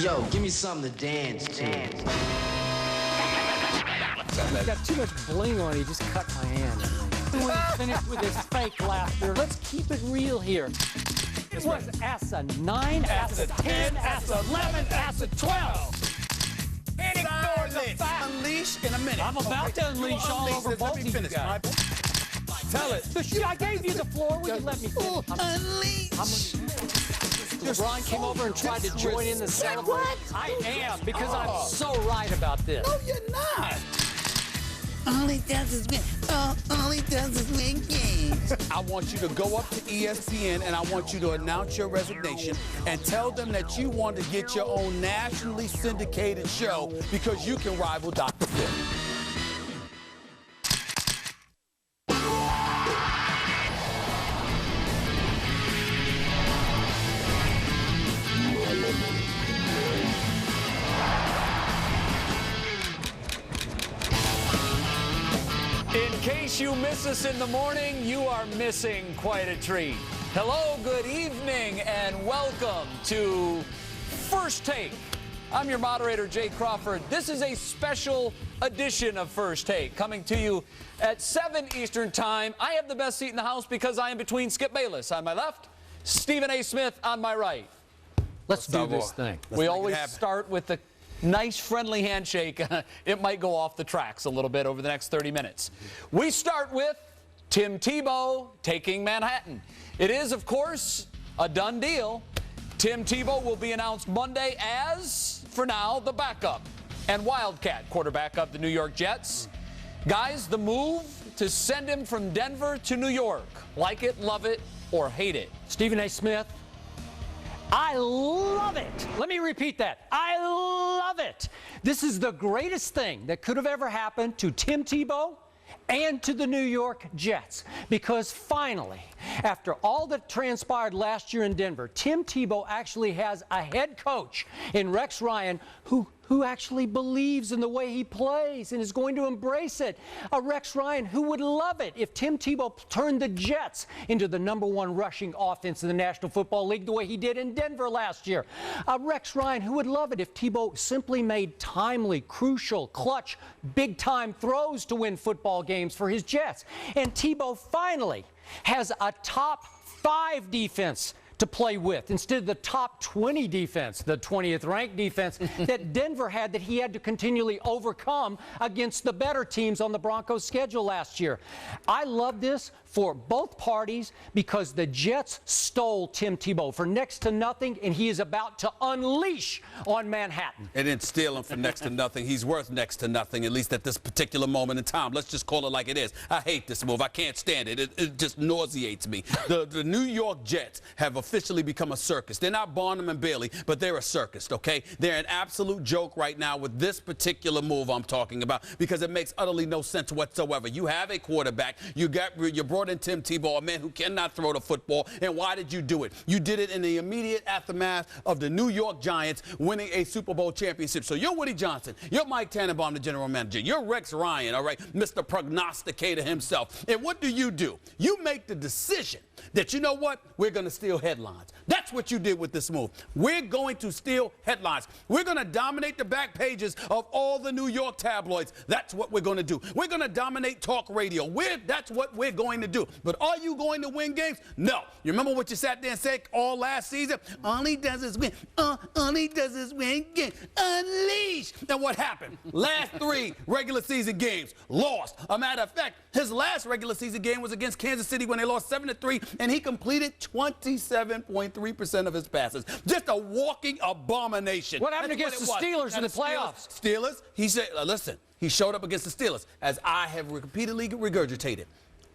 Yo, give me something to dance to. He's got too much bling on it. He just cut my hand. We're finished with this fake laughter. Let's keep it real here. It was ass a 9, ass a 10, ass a 11, ass a 12. And ignore this. Unleash in a minute. I'm about to unleash all over both of you guys. Tell it. I gave you the floor. Will you let me finish? Unleash. LeBron came over and tried to join in the celebration. What? I am, because I'm so right about this. No, you're not. All he does is win. All he does is win games. I want you to go up to ESPN and I want you to announce your resignation and tell them that you want to get your own nationally syndicated show because you can rival Dr. Phil. In case you miss us in the morning, you are missing quite a treat. Hello, good evening, and welcome to First Take. I'm your moderator, Jay Crawford. This is a special edition of First Take, coming to you at 7 Eastern Time. I have the best seat in the house because I am between Skip Bayless on my left, Stephen A. Smith on my right. Let's do this thing. We always start with the nice, friendly handshake. It might go off the tracks a little bit over the next 30 minutes. We start with Tim Tebow taking Manhattan. It is, of course, a done deal. Tim Tebow will be announced Monday as, for now, the backup and Wildcat quarterback of the New York Jets. Guys, the move to send him from Denver to New York. Like it, love it, or hate it. Stephen A. Smith, I love it. Let me repeat that. I love it. This is the greatest thing that could have ever happened to Tim Tebow and to the New York Jets, because finally, after all that transpired last year in Denver, Tim Tebow actually has a head coach in Rex Ryan who actually believes in the way he plays and is going to embrace it. A Rex Ryan who would love it if Tim Tebow turned the Jets into the #1 rushing offense in the National Football League the way he did in Denver last year. A Rex Ryan who would love it if Tebow simply made timely, crucial, clutch, big-time throws to win football games for his Jets. And Tebow finally has a top 5 defense to play with instead of the top 20 defense, the 20th ranked defense that Denver had, that he had to continually overcome against the better teams on the Broncos' schedule last year. I love this for both parties because the Jets stole Tim Tebow for next to nothing, and he is about to unleash on Manhattan. They didn't steal him for next to nothing. He's worth next to nothing, at least at this particular moment in time. Let's just call it like it is. I hate this move. I can't stand it. It just nauseates me. The New York Jets have officially become a circus. They're not Barnum and Bailey, but they're a circus, okay? They're an absolute joke right now with this particular move I'm talking about because it makes utterly no sense whatsoever. You have a quarterback. You brought in Tim Tebow, a man who cannot throw the football. And why did you do it? You did it in the immediate aftermath of the New York Giants winning a Super Bowl championship. So you're Woody Johnson. You're Mike Tannenbaum, the general manager. You're Rex Ryan, all right, Mr. Prognosticator himself. And what do? You make the decision that, you know what, we're going to steal headlines. That's what you did with this move. We're going to steal headlines. We're going to dominate the back pages of all the New York tabloids. That's what we're going to do. We're going to dominate talk radio. That's what we're going to do. But are you going to win games? No. You remember what you sat there and said all last season? All he does is win. All he does is win games. Unleash. And what happened? Last 3 regular season games, lost. A matter of fact, his last regular season game was against Kansas City when they lost 7-3, and he completed 27.3% of his passes. Just a walking abomination. What happened against the Steelers in the playoffs? Steelers, he said, listen, he showed up against the Steelers, as I have repeatedly regurgitated.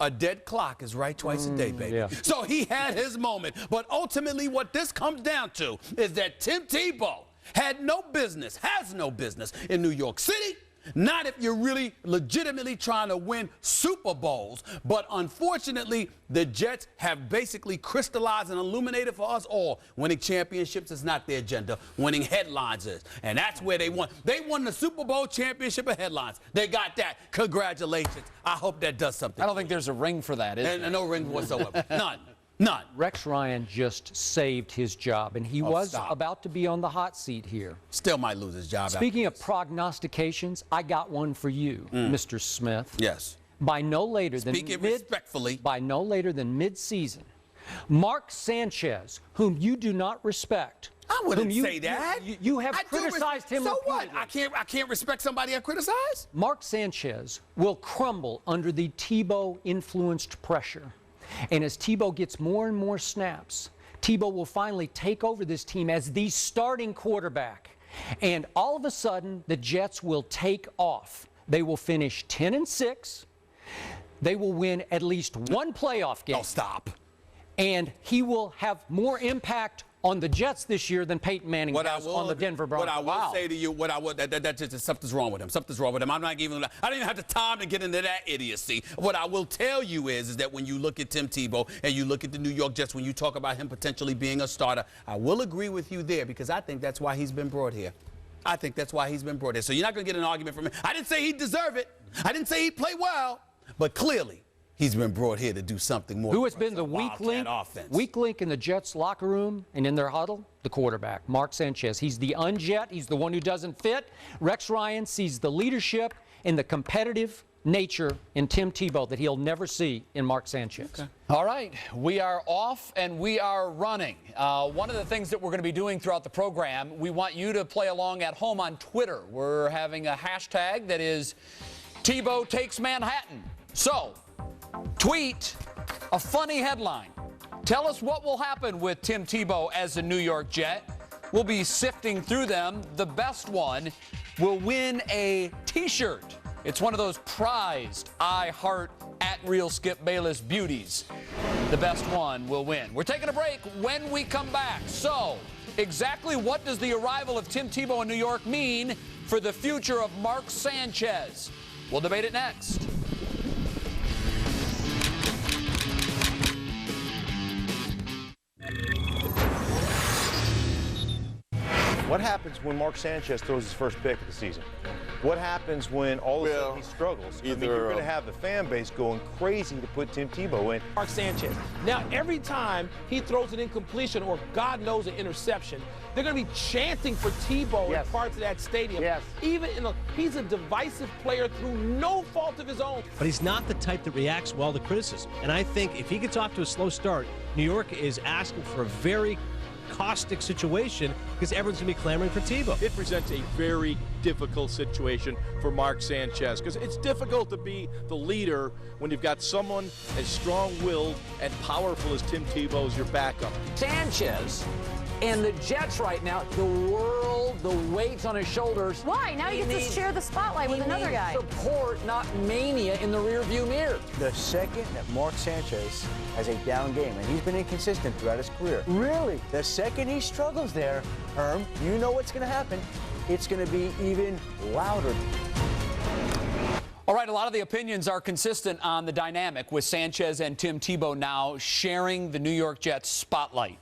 A dead clock is right twice a day, baby. Yeah. So he had his moment. But ultimately, what this comes down to is that Tim Tebow has no business in New York City. Not if you're really legitimately trying to win Super Bowls. But unfortunately, the Jets have basically crystallized and illuminated for us all. Winning championships is not their agenda. Winning headlines is. And that's where they won. They won the Super Bowl championship of headlines. They got that. Congratulations. I hope that does something. I don't think there's a ring for that, is there? No ring whatsoever. None. None. Rex Ryan just saved his job, and he was stop. about to be on the hot seat here. Still might lose his job. Speaking of prognostications, I got one for you, Mr. Smith. Yes. By no later than respectfully. By no later than mid-season, Mark Sanchez, whom you do not respect. I wouldn't say that. You have criticized him. So what? repeatedly. I can't respect somebody I criticize? Mark Sanchez will crumble under the Tebow-influenced pressure. And as Tebow gets more and more snaps, Tebow will finally take over this team as the starting quarterback. And all of a sudden, the Jets will take off. They will finish 10-6. They will win at least one playoff game. Oh, stop. And he will have more impact on the Jets this year than Peyton Manning has on the Denver Broncos. What I will say to you, that just something's wrong with him. Something's wrong with him. I don't even have the time to get into that idiocy. What I will tell you is that when you look at Tim Tebow and you look at the New York Jets, when you talk about him potentially being a starter, I will agree with you there because I think that's why he's been brought here. I think that's why he's been brought here. So you're not going to get an argument from me. I didn't say he'd deserve it. I didn't say he'd play well. But clearly, he's been brought here to do something more. Who has been the weak link in the Jets locker room and in their huddle? The quarterback, Mark Sanchez. He's the unjet. He's the one who doesn't fit. Rex Ryan sees the leadership and the competitive nature in Tim Tebow that he'll never see in Mark Sanchez. Okay. All right, we are off and we are running. One of the things that we're going to be doing throughout the program, we want you to play along at home on Twitter. We're having a hashtag that is Tebow Takes Manhattan. So, tweet a funny headline. Tell us what will happen with Tim Tebow as a New York Jet. We'll be sifting through them. The best one will win a T-shirt. It's one of those prized I Heart at Real Skip Bayless beauties. The best one will win. We're taking a break when we come back. So, exactly what does the arrival of Tim Tebow in New York mean for the future of Mark Sanchez? We'll debate it next. What happens when Mark Sanchez throws his first pick of the season? What happens when all of a sudden he struggles? I mean, you're going to have the fan base going crazy to put Tim Tebow in. Mark Sanchez. Now, every time he throws an incompletion or, God knows, an interception, they're going to be chanting for Tebow in parts of that stadium. Yes. He's a divisive player through no fault of his own. But he's not the type that reacts well to criticism. And I think if he gets off to a slow start, New York is asking for a very caustic situation because everyone's going to be clamoring for Tebow. It presents a very difficult situation for Mark Sanchez because it's difficult to be the leader when you've got someone as strong-willed and powerful as Tim Tebow as your backup. Sanchez and the Jets right now, the world, the weight on his shoulders. Why? Now he gets to share the spotlight with another guy. Support, not mania in the rearview mirror. The second that Mark Sanchez has a down game, and he's been inconsistent throughout his career. Really? The second he struggles there, Herm, you know what's going to happen. It's going to be even louder. All right, a lot of the opinions are consistent on the dynamic with Sanchez and Tim Tebow now sharing the New York Jets spotlight.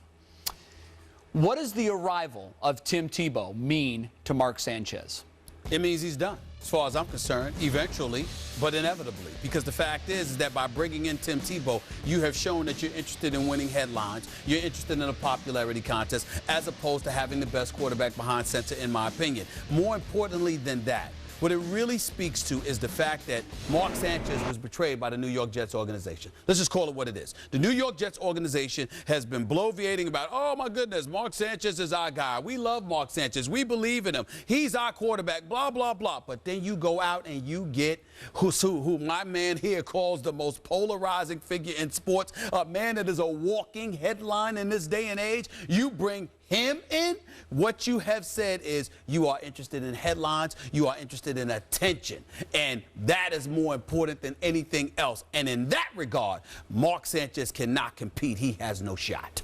What does the arrival of Tim Tebow mean to Mark Sanchez? It means he's done, as far as I'm concerned, eventually, but inevitably. Because the fact is that by bringing in Tim Tebow, you have shown that you're interested in winning headlines. You're interested in a popularity contest, as opposed to having the best quarterback behind center, in my opinion. More importantly than that, what it really speaks to is the fact that Mark Sanchez was betrayed by the New York Jets organization. Let's just call it what it is. The New York Jets organization has been bloviating about, oh, my goodness, Mark Sanchez is our guy. We love Mark Sanchez. We believe in him. He's our quarterback, blah, blah, blah. But then you go out and you get who my man here calls the most polarizing figure in sports, a man that is a walking headline in this day and age. You bring him in. What you have said is you are interested in headlines, you are interested in attention, and that is more important than anything else. And in that regard, Mark Sanchez cannot compete. He has no shot.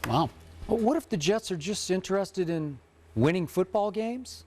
Wow. Well, what if the Jets are just interested in winning football games?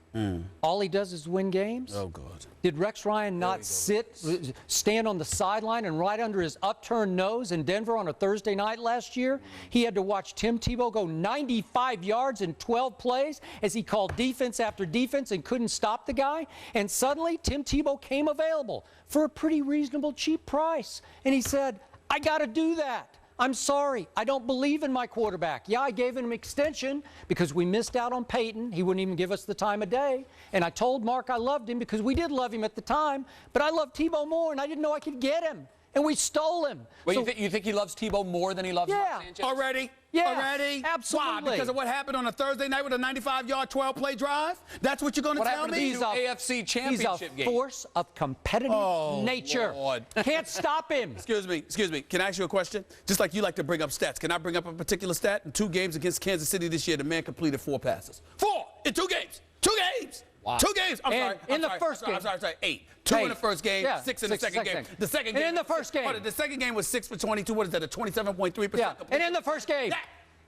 All he does is win games? Oh, God. Did Rex Ryan not stand on the sideline and right under his upturned nose in Denver on a Thursday night last year? He had to watch Tim Tebow go 95 yards in 12 plays as he called defense after defense and couldn't stop the guy. And suddenly, Tim Tebow came available for a pretty reasonable, cheap price. And he said, I got to do that. I'm sorry. I don't believe in my quarterback. Yeah, I gave him an extension because we missed out on Peyton. He wouldn't even give us the time of day. And I told Mark I loved him because we did love him at the time. But I love Tebow more, and I didn't know I could get him. And we stole him. Wait, so, you think he loves Tebow more than he loves Mark Sanchez? Already? Yeah, already? absolutely. Why? Because of what happened on a Thursday night with a 95-yard, 12-play drive? That's what you're going to tell me? He's AFC Championship game. He's a force of competitive nature. Lord. Can't stop him. Excuse me. Can I ask you a question? Just like you like to bring up stats, can I bring up a particular stat? In 2 games against Kansas City this year, the man completed 4 passes. 4 in 2 games. 2 games. Wow. 2 games. I'm sorry. In the first game. I'm sorry. 8. 2 in the first game, 6 in the second game. The second game. And in the first game. The second game was 6 for 22. What is that? A 27.3%. Yeah. And in the first game.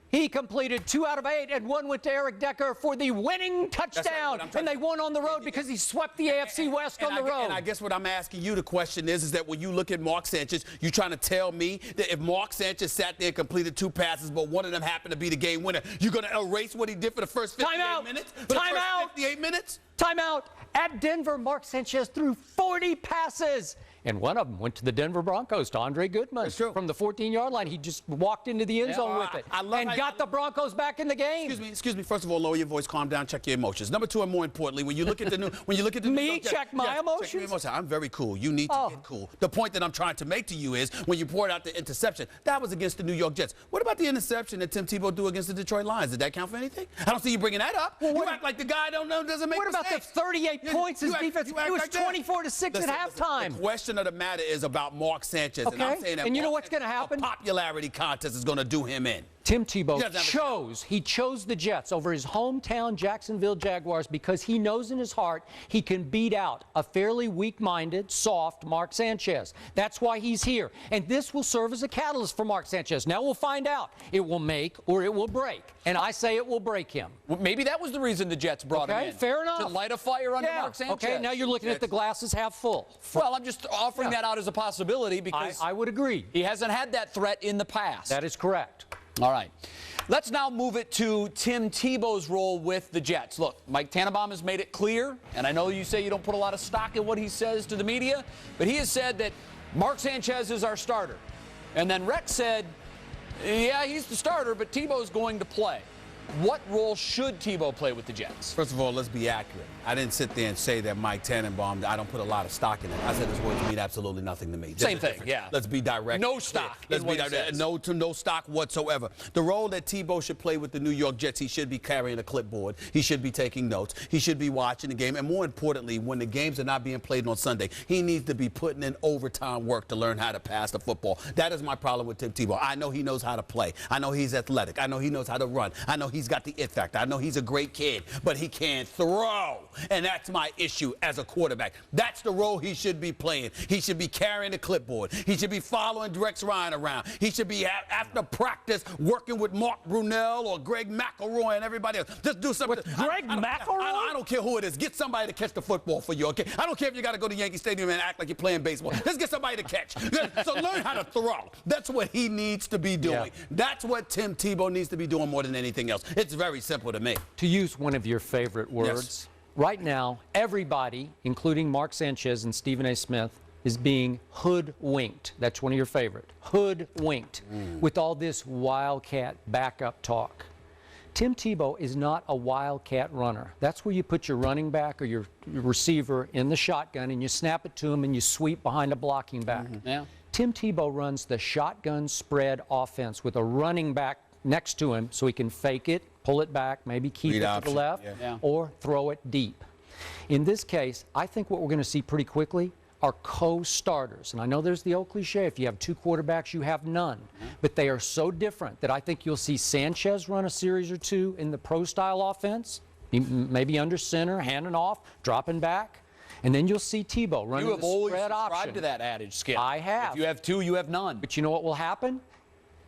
He completed 2 out of 8, and 1 went to Eric Decker for the winning touchdown. And they won on the road because he swept the AFC West on the road. And I guess what I'm asking you, the question is that when you look at Mark Sanchez, you're trying to tell me that if Mark Sanchez sat there and completed 2 passes, but one of them happened to be the game winner, you're going to erase what he did for the first 58 minutes? Time out. 58 minutes? Time out. At Denver, Mark Sanchez threw 40 passes. And one of them went to the Denver Broncos, to Andre Goodman. From the 14-yard line. He just walked into the end zone with it and got the Broncos back in the game. Excuse me. First of all, lower your voice, calm down, check your emotions. Number 2, and more importantly, when you look at the new, check my emotions. Check your emotions. I'm very cool. You need to get cool. The point that I'm trying to make to you is when you poured out the interception, that was against the New York Jets. What about the interception that Tim Tebow threw against the Detroit Lions? Did that count for anything? I don't see you bringing that up. Well, you act like the guy doesn't make mistakes. What about the 38 points his defense? It was 24-6 at halftime. The question of the matter is about Mark Sanchez. And I'm saying that you know what's going to happen? A popularity contest is going to do him in. Tim Tebow chose the Jets over his hometown Jacksonville Jaguars because he knows in his heart he can beat out a fairly weak-minded, soft Mark Sanchez. That's why he's here. And this will serve as a catalyst for Mark Sanchez. Now we'll find out. It will make or it will break. And I say it will break him. Well, maybe that was the reason the Jets brought him in. Fair enough. To light a fire under Mark Sanchez. Okay, now you're looking at the glasses half full. Well, I'm just offering that out as a possibility because I would agree. He hasn't had that threat in the past. That is correct. All right. Let's now move it to Tim Tebow's role with the Jets. Look, Mike Tannenbaum has made it clear, and I know you say you don't put a lot of stock in what he says to the media, but he has said that Mark Sanchez is our starter. And then Rex said, yeah, he's the starter, but Tebow's going to play. What role should Tebow play with the Jets? First of all, let's be accurate. I didn't sit there and say that Mike Tannenbaum, I don't put a lot of stock in it. I said his words mean absolutely nothing to me. Same thing, yeah. Let's be direct. No stock. Let's be direct. No stock whatsoever. The role that Tebow should play with the New York Jets, he should be carrying a clipboard. He should be taking notes. He should be watching the game. And more importantly, when the games are not being played on Sunday, he needs to be putting in overtime work to learn how to pass the football. That is my problem with Tim Tebow. I know he knows how to play. I know he's athletic. I know he knows how to run. I know he's got the it factor. I know he's a great kid, but he can't throw. And that's my issue as a quarterback. That's the role he should be playing. He should be carrying the clipboard. He should be following Rex Ryan around. He should be, after practice, working with Mark Brunell or Greg McElroy and everybody else. Just do something. With Greg McElroy? I don't care who it is. Get somebody to catch the football for you, okay? I don't care if you got to go to Yankee Stadium and act like you're playing baseball. Let's get somebody to catch. So learn how to throw. That's what he needs to be doing. Yeah. That's what Tim Tebow needs to be doing more than anything else. It's very simple to me. To use one of your favorite words, right now, everybody, including Mark Sanchez and Stephen A. Smith, is being hoodwinked. That's one of your favorite. Hoodwinked with all this wildcat backup talk. Tim Tebow is not a wildcat runner. That's where you put your running back or your receiver in the shotgun and you snap it to him and you sweep behind a blocking back. Tim Tebow runs the shotgun spread offense with a running back next to him so he can fake it, pull it back, maybe keep it to the left, or throw it deep. In this case, I think what we're going to see pretty quickly are co-starters. And I know there's the old cliche, if you have 2 quarterbacks, you have none. But they are so different that I think you'll see Sanchez run a series or 2 in the pro-style offense, maybe under center, handing off, dropping back. And then you'll see Tebow running the spread option. You have always subscribed to that adage, Skip. I have. If you have 2, you have none. But you know what will happen?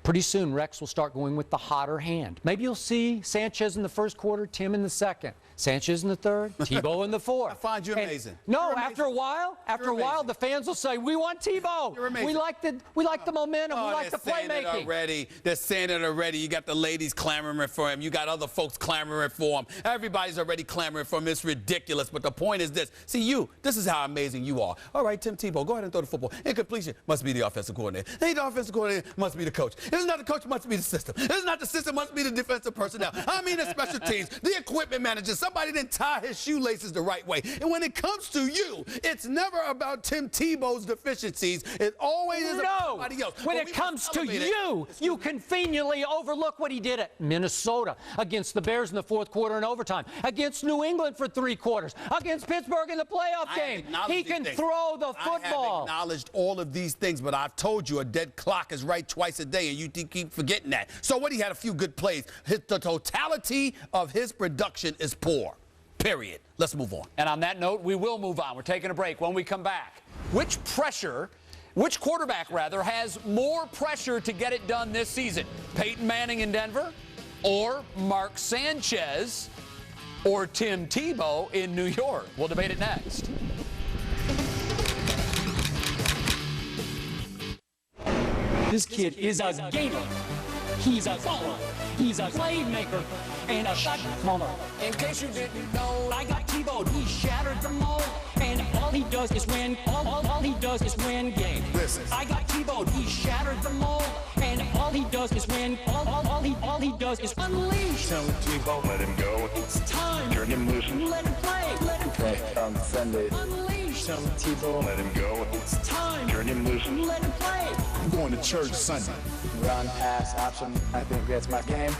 Pretty soon, Rex will start going with the hotter hand. Maybe you'll see Sanchez in the first quarter, Tim in the second. Sanchez in the third, Tebow in the fourth. I find you amazing. After a while, the fans will say, "We want Tebow. You're amazing. We like the momentum. We like the playmaking." They're saying it already. You got the ladies clamoring for him. You got other folks clamoring for him. Everybody's already clamoring for him. It's ridiculous. But the point is this. See, this is how amazing you are. All right, Tim Tebow, go ahead and throw the football. Incompletion must be the offensive coordinator. The offensive coordinator must be the coach. This is not the coach, it must be the system. This is not the system, must be the defensive personnel. I mean the special teams, the equipment manager. Somebody didn't tie his shoelaces the right way. And when it comes to you, it's never about Tim Tebow's deficiencies. It always is about somebody else. When it comes to you, you conveniently overlook what he did at Minnesota, against the Bears in the fourth quarter and overtime, against New England for 3 quarters, against Pittsburgh in the playoff game. He can throw the football. I have acknowledged all of these things, but I've told you a dead clock is right twice a day, and you keep forgetting that. So what, he had a few good plays. The totality of his production is poor, period. Let's move on. And on that note, we will move on. We're taking a break. When we come back, which quarterback has more pressure to get it done this season? Peyton Manning in Denver, or Mark Sanchez, or Tim Tebow in New York? We'll debate it next. This kid is a gamer. He's a baller. He's a playmaker and a shot caller. In case you didn't know, I got Tebow. He shattered the mold, and all he does is win. All he does is win games. Listen. I got Tebow. He shattered the mold, and all he does is win. All he does is unleash. Tell Tebow, let him go. It's time. Turn him loose. Let him play. Let him play. On Sunday. Unleash. Tell Tebow, let him go. It's time. Turn him loose. Let him play. I'm going to church Sunday. Run, pass, option. I think that's my game.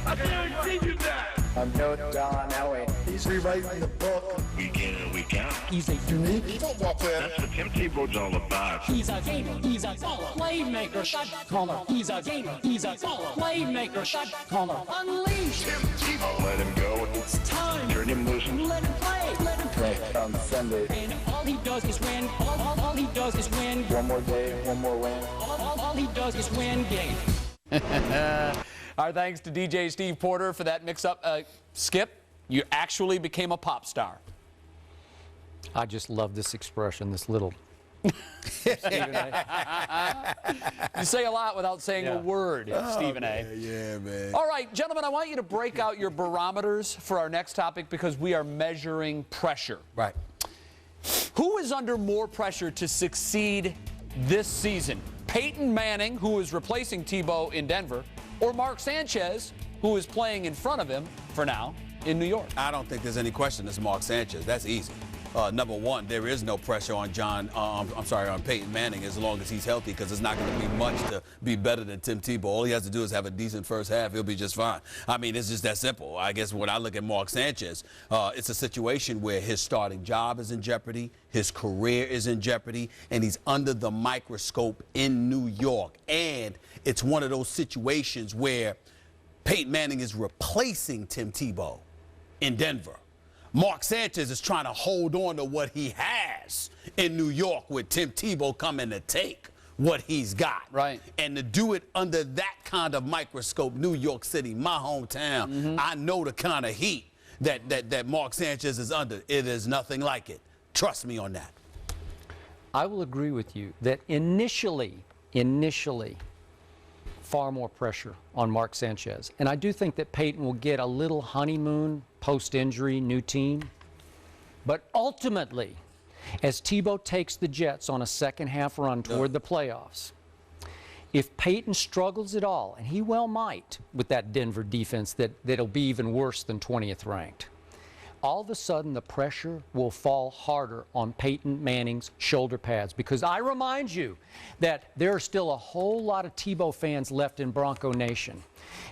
I guarantee you that. I'm no John Elway. He's rewriting the book. Week in and week out. He's a unique Football player. That's what Tim Tebow's all about. He's a gamer. He's a baller. Playmaker. Shot caller. He's a gamer. He's a baller. Playmaker. Shot caller. Unleash. Tim Tebow, let him go. It's time. Turn him loose. Let him play. Let him play. On Sunday. And all he does is win. All he does is win. One more day, one more win. All he does is win games. Our thanks to DJ Steve Porter for that mix-up. Skip, you actually became a pop star. I just love this expression, this little. You say a lot without saying a word, Stephen A. Yeah, man. All right, gentlemen, I want you to break out your barometers for our next topic because we are measuring pressure. Right. Who is under more pressure to succeed this season? Peyton Manning, who is replacing Tebow in Denver, or Mark Sanchez, who is playing in front of him for now in New York? I don't think there's any question it's Mark Sanchez. That's easy. Number one, there is no pressure on on Peyton Manning as long as he's healthy, because it's not going to be much to be better than Tim Tebow. All he has to do is have a decent first half. He'll be just fine. I mean, it's just that simple. I guess when I look at Mark Sanchez, it's a situation where his starting job is in jeopardy, his career is in jeopardy, and he's under the microscope in New York. And it's one of those situations where Peyton Manning is replacing Tim Tebow in Denver. Mark Sanchez is trying to hold on to what he has in New York, with Tim Tebow coming to take what he's got. Right. And to do it under that kind of microscope, New York City, my hometown, I know the kind of heat that Mark Sanchez is under. It is nothing like it. Trust me on that. I will agree with you that initially, far more pressure on Mark Sanchez. And I do think that Peyton will get a little honeymoon post-injury, new team. But ultimately, as Tebow takes the Jets on a second-half run toward the playoffs, if Peyton struggles at all, and he well might with that Denver defense that'll be even worse than 20th ranked, all of a sudden the pressure will fall harder on Peyton Manning's shoulder pads, because I remind you that there are still a whole lot of Tebow fans left in Bronco Nation.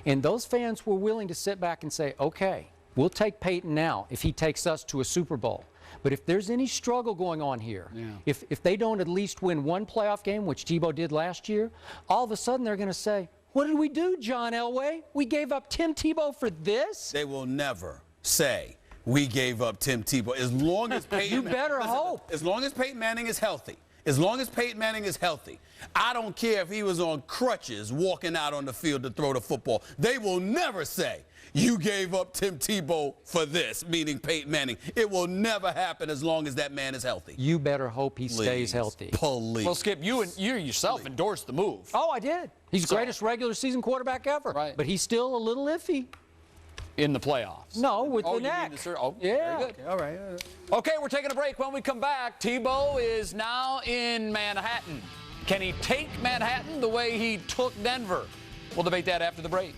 And those fans were willing to sit back and say, okay, we'll take Peyton now if he takes us to a Super Bowl. But if there's any struggle going on here, if they don't at least win one playoff game, which Tebow did last year, all of a sudden they're going to say, what did we do, John Elway? We gave up Tim Tebow for this? They will never say, we gave up Tim Tebow. As long as Peyton You better hope. As long as Peyton Manning is healthy. As long as Peyton Manning is healthy. I don't care if he was on crutches walking out on the field to throw the football. They will never say, you gave up Tim Tebow for this, meaning Peyton Manning. It will never happen as long as that man is healthy. You better hope he stays healthy. Please. Well, Skip, you yourself endorsed the move. Oh, I did. He's the greatest regular season quarterback ever. Right. But he's still a little iffy. In the playoffs. No, with Oh, the you mean neck. Very good. All right. Okay, we're taking a break. When we come back, Tebow is now in Manhattan. Can he take Manhattan the way he took Denver? We'll debate that after the break.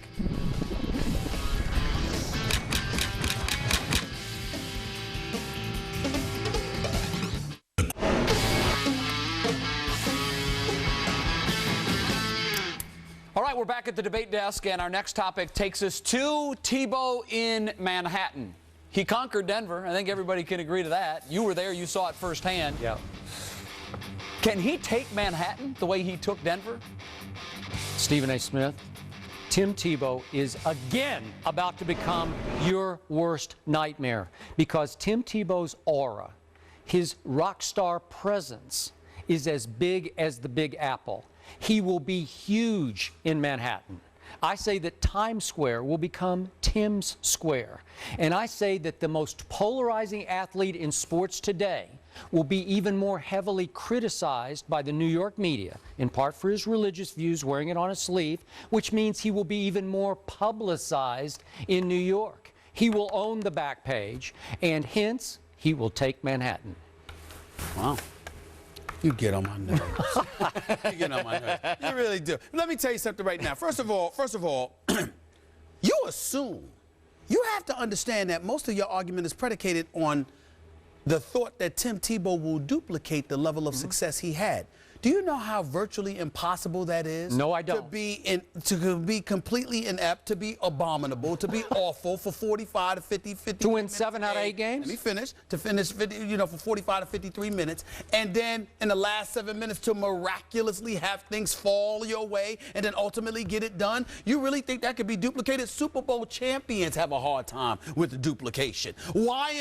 All right, we're back at the debate desk, and our next topic takes us to Tebow in Manhattan. He conquered Denver. I think everybody can agree to that. You were there. You saw it firsthand. Yeah. Can he take Manhattan the way he took Denver? Stephen A. Smith, Tim Tebow is again about to become your worst nightmare because Tim Tebow's aura, his rock star presence, is as big as the Big Apple. He will be huge in Manhattan. I say that Times Square will become Tim's Square. And I say that the most polarizing athlete in sports today will be even more heavily criticized by the New York media, in part for his religious views, wearing it on his sleeve, which means he will be even more publicized in New York. He will own the back page, and hence, he will take Manhattan. Wow. You get on my nerves. You get on my nerves. You really do. Let me tell you something right now. First of all, you assume. You have to understand that most of your argument is predicated on the thought that Tim Tebow will duplicate the level of success he had. Do you know how virtually impossible that is? No, I don't. To be completely inept, to be abominable, to be awful for 45 to 50 to win 7 out of 8 games? Let me finish. To finish, for 45 to 53 minutes, and then in the last 7 minutes to miraculously have things fall your way and then ultimately get it done? You really think that could be duplicated? Super Bowl champions have a hard time with the duplication. Why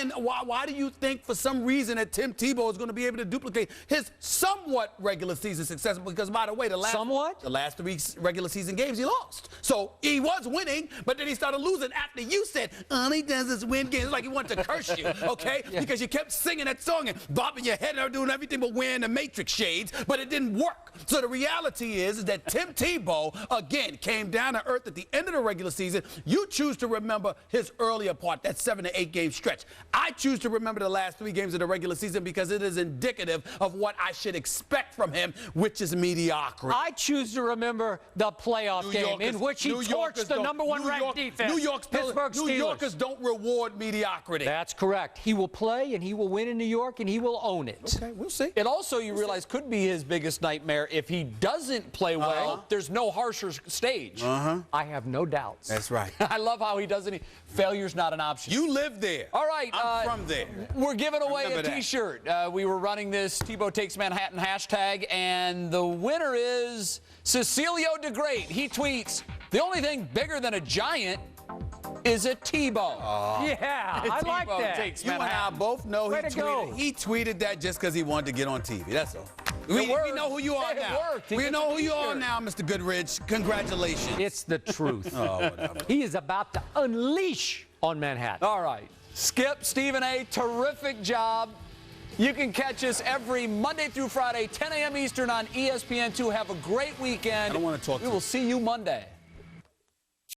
do you think for some reason that Tim Tebow is going to be able to duplicate his somewhat regular season success? Because by the way, the last 3 regular season games he lost. So he was winning, but then he started losing after you said all he does is win games. It's like he wanted to curse you, okay? Yeah. Because you kept singing that song and bobbing your head and doing everything but wearing the Matrix shades, but it didn't work. So the reality is that Tim Tebow again came down to earth at the end of the regular season. You choose to remember his earlier part, that 7 to 8 game stretch. I choose to remember the last 3 games of the regular season because it is indicative of what I should expect from him, which is mediocrity. I choose to remember the playoff game in which he torched the #1 ranked defense. New Yorkers don't reward mediocrity. That's correct. He will play and he will win in New York and he will own it. Okay, we'll see. It also, you realize, could be his biggest nightmare if he doesn't play well. There's no harsher stage. I have no doubts. That's right. I love how he doesn't. Failure's not an option. You live there. All right. I'm from there. We're giving away a T-shirt. We were running this Tebow Takes Manhattan hashtag, and the winner is Cecilio DeGreat. He tweets, "The only thing bigger than a giant is a Tebow." Yeah, I like that. You and I both know he tweeted that just because he wanted to get on TV. That's all. We know who you are now. We know who you are now, Mr. Goodrich. Congratulations. It's the truth. Oh, whatever. He is about to unleash on Manhattan. All right. Skip, Stephen A., terrific job. You can catch us every Monday through Friday, 10 a.m. Eastern on ESPN2. Have a great weekend. I don't want to talk to you. We will see you Monday.